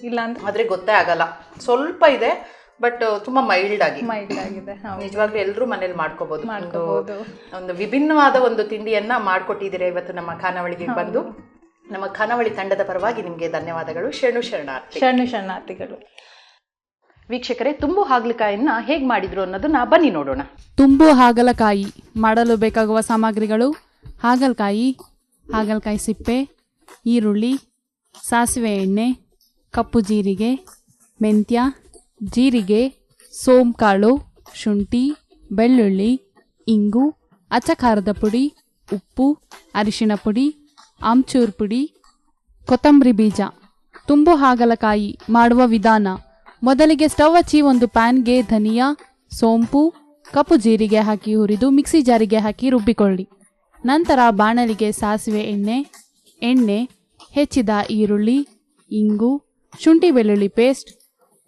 ಇಲ್ಲ ಅಂದ್ರೆ ಆದ್ರೆ ಗೊತ್ತೇ ಆಗಲ್ಲ. ಸ್ವಲ್ಪ ಇದೆ, ಬಟ್ ತುಂಬಾ ಮೈಲ್ಡ್ ಆಗಿದೆ. ನಿಜವಾಗ್ಲೂ ಎಲ್ಲರೂ ಮನೇಲಿ ಮಾಡ್ಕೋಬಹುದು. ಒಂದು ವಿಭಿನ್ನವಾದ ಒಂದು ತಿಂಡಿಯನ್ನ ಮಾಡ್ಕೊಟ್ಟಿದ್ದೀರಾ ಇವತ್ತು ನಮ್ಮ ಖಾನಾವಳಿಗೆ ಬಂದು. ನಮ್ಮ ಖಾನಾವಳಿ ತಂಡದ ಪರವಾಗಿ ನಿಮ್ಗೆ ಧನ್ಯವಾದಗಳು. ಶರಣಾರ್ಥಿಗಳು. ವೀಕ್ಷಕರೇ, ತುಂಬು ಹಾಗಲಕಾಯಿಯನ್ನ ಹೇಗೆ ಮಾಡಿದ್ರು ಅನ್ನೋದನ್ನ ಬನ್ನಿ ನೋಡೋಣ. ತುಂಬು ಹಾಗಲಕಾಯಿ ಮಾಡಲು ಬೇಕಾಗುವ ಸಾಮಗ್ರಿಗಳು: ಹಾಗಲಕಾಯಿ ಸಿಪ್ಪೆ, ಈರುಳ್ಳಿ, ಸಾಸಿವೆ ಎಣ್ಣೆ, ಕಪ್ಪು ಜೀರಿಗೆ, ಮೆಂತ್ಯ, ಜೀರಿಗೆ, ಸೋಂಕಾಳು, ಶುಂಠಿ, ಬೆಳ್ಳುಳ್ಳಿ, ಇಂಗು, ಅಚ್ಚ ಖಾರದ ಪುಡಿ, ಉಪ್ಪು, ಅರಿಶಿಣ ಪುಡಿ, ಆಮ್ಚೂರ್ ಪುಡಿ, ಕೊತ್ತಂಬರಿ ಬೀಜ. ತುಂಬು ಹಾಗಲಕಾಯಿ ಮಾಡುವ ವಿಧಾನ: ಮೊದಲಿಗೆ ಸ್ಟವ್ ಹಚ್ಚಿ ಒಂದು ಪ್ಯಾನ್ಗೆ ಧನಿಯಾ, ಸೋಂಪು, ಕಪ್ಪು ಜೀರಿಗೆ ಹಾಕಿ ಹುರಿದು ಮಿಕ್ಸಿ ಜಾರಿಗೆ ಹಾಕಿ ರುಬ್ಬಿಕೊಳ್ಳಿ. ನಂತರ ಬಾಣಲಿಗೆ ಸಾಸಿವೆ ಎಣ್ಣೆ, ಹೆಚ್ಚಿದ ಈರುಳ್ಳಿ, ಇಂಗು, ಶುಂಠಿ ಬೆಳ್ಳುಳ್ಳಿ ಪೇಸ್ಟ್,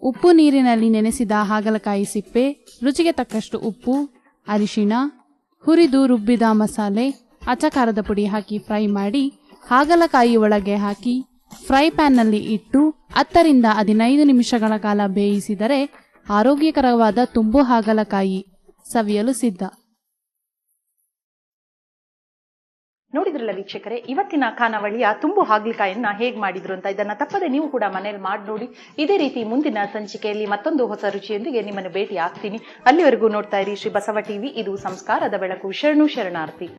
ಉಪ್ಪು ನೀರಿನಲ್ಲಿ ನೆನೆಸಿದ ಹಾಗಲಕಾಯಿ ಸಿಪ್ಪೆ, ರುಚಿಗೆ ತಕ್ಕಷ್ಟು ಉಪ್ಪು, ಅರಿಶಿಣ, ಹುರಿದು ರುಬ್ಬಿದ ಮಸಾಲೆ, ಅಚ್ಚ ಖಾರದ ಪುಡಿ ಹಾಕಿ ಫ್ರೈ ಮಾಡಿ ಹಾಗಲಕಾಯಿ ಒಳಗೆ ಹಾಕಿ ಫ್ರೈ ಪ್ಯಾನ್ನಲ್ಲಿ ಇಟ್ಟು 10 ರಿಂದ 15 ನಿಮಿಷಗಳ ಕಾಲ ಬೇಯಿಸಿದರೆ ಆರೋಗ್ಯಕರವಾದ ತುಂಬು ಹಾಗಲಕಾಯಿ ಸವಿಯಲು ಸಿದ್ಧ. ನೋಡಿದ್ರಲ್ಲ ವೀಕ್ಷಕರೇ, ಇವತ್ತಿನ ಖಾನಾವಳಿಯ ತುಂಬು ಹಾಗಲಕಾಯಿಯನ್ನ ಹೇಗೆ ಮಾಡಿದ್ರು ಅಂತ. ಇದನ್ನ ತಪ್ಪದೆ ನೀವು ಕೂಡ ಮನೇಲಿ ಮಾಡಿ ನೋಡಿ. ಇದೇ ರೀತಿ ಮುಂದಿನ ಸಂಚಿಕೆಯಲ್ಲಿ ಮತ್ತೊಂದು ಹೊಸ ರುಚಿಯೊಂದಿಗೆ ನಿಮ್ಮನ್ನು ಭೇಟಿ ಆಗ್ತೀನಿ. ಅಲ್ಲಿವರೆಗೂ ನೋಡ್ತಾ ಇರಿ ಶ್ರೀ ಬಸವ ಟಿವಿ. ಇದು ಸಂಸ್ಕಾರದ ಬೆಳಕು. ಶರಣಾರ್ಥಿ.